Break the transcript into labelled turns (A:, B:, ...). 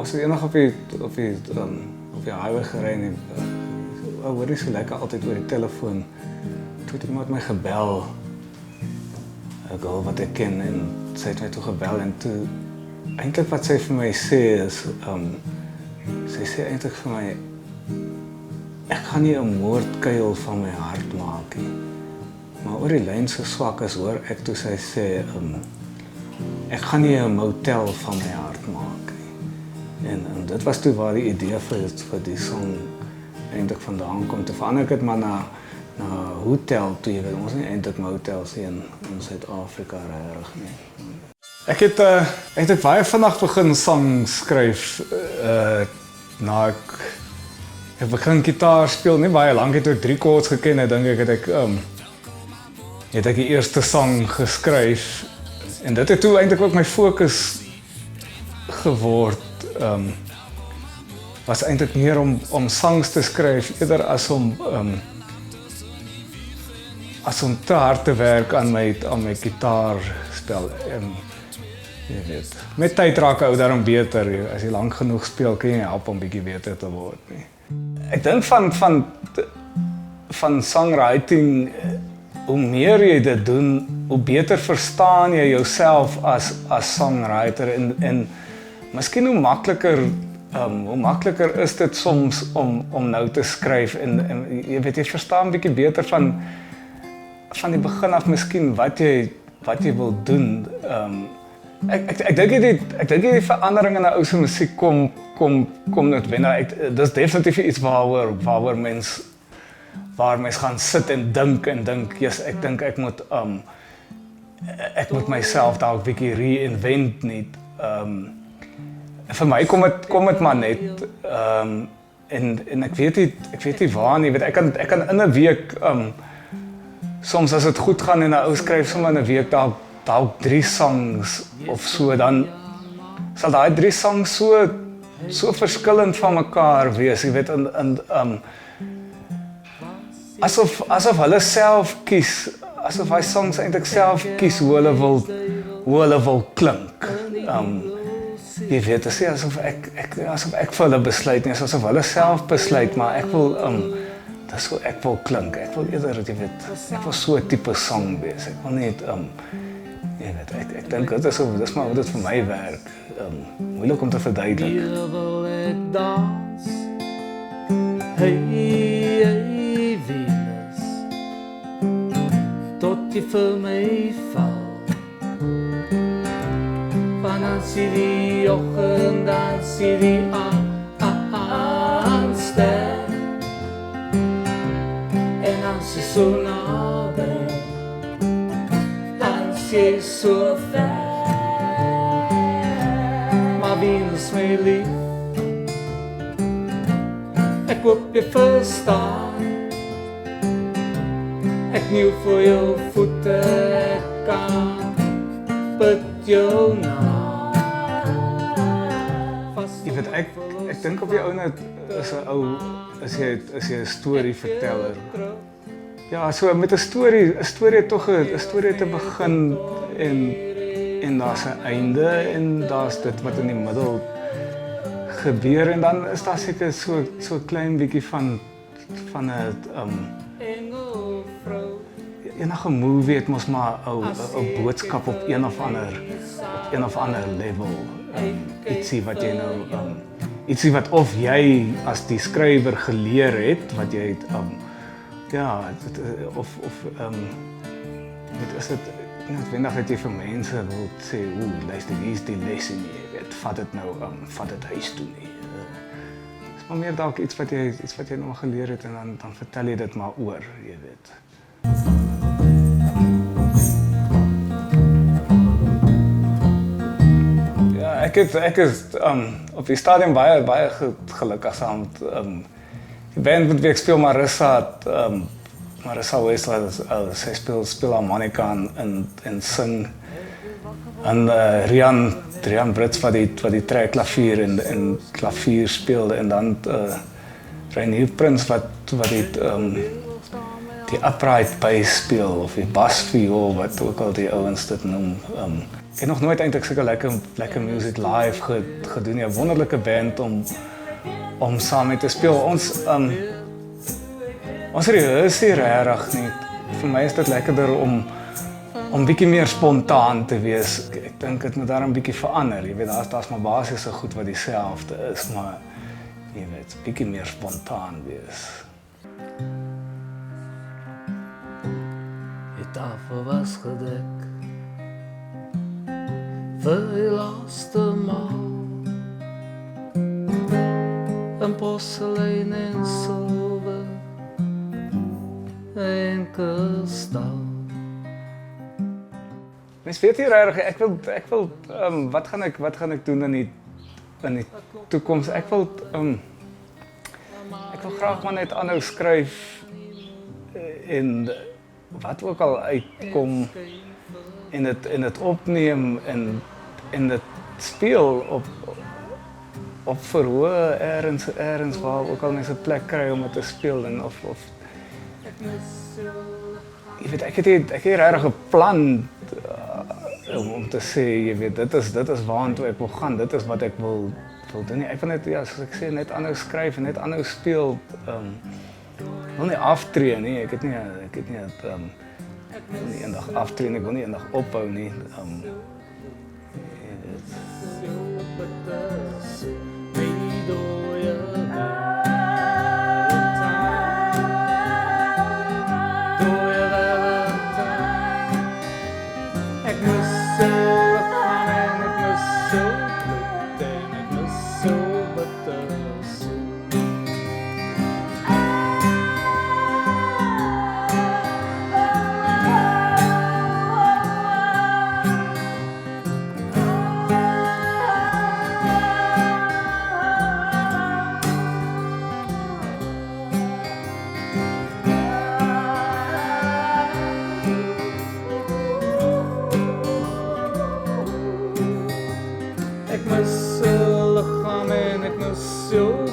A: ons het eendag op die highway gery en hoor nie so lekker altyd oor die telefoon. Toe het iemand my gebel, 'n girl wat ek ken, en sy het my toe gebel en toe eintlik wat sy vir my sê is, sy sê eintlik vir my, ek gaan nie 'n moordkuil van my hart maak nie. Maar oor die lyn so swak is, hoor ek toe sy sê, ek gaan nie 'n motel van my hart maak nie. En dit was toe waar die idee vir die song eintlik vandaan kom. Toe verander ek dit maar na hotel toe, jy weet, ons nie eintlik motels in Suid-Afrika regtig nie. Ek het eintlik baie vinnig begin sang skryf, na ek begin gitaar speel, nie baie lank het ek 3 chords geken, en dink ek het ek die eerste sang geskryf, en dit het toe eintlik ook my fokus geword, was eintlik meer om songs te skryf, eerder as om te hard te werk aan my gitaarspel. Jy weet, met tyd raak ou daarom beter. As jy lank genoeg speel, kan jy help om bietjie beter te word nie. Ek dink van songwriting, hoe meer jy dit doen, hoe beter verstaan jy jouself as songwriter, en miskien hoe makliker is dit soms om nou te skryf, en jy weet, jy verstaan bietjie beter van die begin af miskien wat jy wil doen. Ek dink die verandering in 'n ou se musiek kom noodwendig. Dis definitief iets waar mens gaan sit en dink, yes, ek dink ek moet myself dalk bietjie reinvent nie. Vir my kom dit maar net, en ek weet nie waar nie, weet, ek kan in 'n week, soms as dit goed gaan en 'n ou skryf sommer in 'n week dalk 3 songs of so, dan sal daai 3 songs so verskillend van mekaar wees, jy weet, asof hulle self kies, asof hy songs eintlik self kies hoe hulle wil klink. Jy weet, dit is asof ek vir hulle besluit nie, asof hulle self besluit, maar ek wil dis hoe ek wil klink. Ek wil eerder, jy weet, ek wil so 'n tipe song wees. Ek wil net jy weet, ek dink dis maar hoe dit vir my werk. Moeilik om te verduidelik.
B: Hier wil ek dans. Hey, Venus. Tot jy vir my val. Van as jy die oggend, as jy die aanster. En als je zo nabij, als je zo ver. Maar Venus, mijn lief, ik hoop je verstaan. Ik kniel voor jouw voeten, ik kan put jou na.
A: Jy weet, ek dink op die ouene is jy 'n storieverteller. Ja, so met 'n storie tog 'n storie te begin, en daar's 'n einde, en daar's dit wat in die middel gebeur, en dan is daar seker so klein bietjie van 'n enige movie het mos maar 'n boodskap op een of ander level. Ietsie wat jy nou ietsie wat of jy as die skrywer geleer het, wat jy het is dit noodwendig dat jy vir mense wil sê, luister, hier is die les en jy weet, vat dit huis toe nie. Dis maar meer dalk iets wat jy nou geleer het, en dan vertel jy dit maar oor, jy weet. Ek is op die stadium baie gelukkig saam met die band met wie ek speel, Marissa Westlaw, sy speel harmonica en sing, en Rian Brits wat die trekklavier en klavier speelde, en dan Reinier Prins wat die upright bass speel, of die basviool, wat ook al die ouens dit noem. ek het nog nooit eintlik sulke lekker music live gedoen nie. 'n Wonderlike band om saam mee te speel. Ons rehearse hier regtig nie. Vir my is dit lekkerder om bietjie meer spontaan te wees. Ek dink dit moet daar 'n bietjie verander. Jy weet, daar's maar basiese goed wat dieselfde is, maar jy weet, bietjie meer spontaan wees.
B: Die tafel was gedek vir die laaste maal. 'n Porselein en silwer en kristal.
A: Mens weet nie regtig, ek wil wat gaan ek doen in die toekoms? Ek wil graag maar net aanhou skryf en wat ook al uitkom en dit opneem en dit speel op verhoor ergens waar ook al mense 'n plek kry om dit te speel en of jy weet, ek het regtig 'n plan om te sê, jy weet, dit is waartoe ek wil gaan, dit is wat ek wil doen. Ek wil net, ja, soos ek sê, net aanhou skryf en net aanhou speel. Ek wil nie aftree nie, ek het nie eendag aftree nie, ek wil nie eendag ophou nie. Ek mis 'n liggaam en ek mis jou.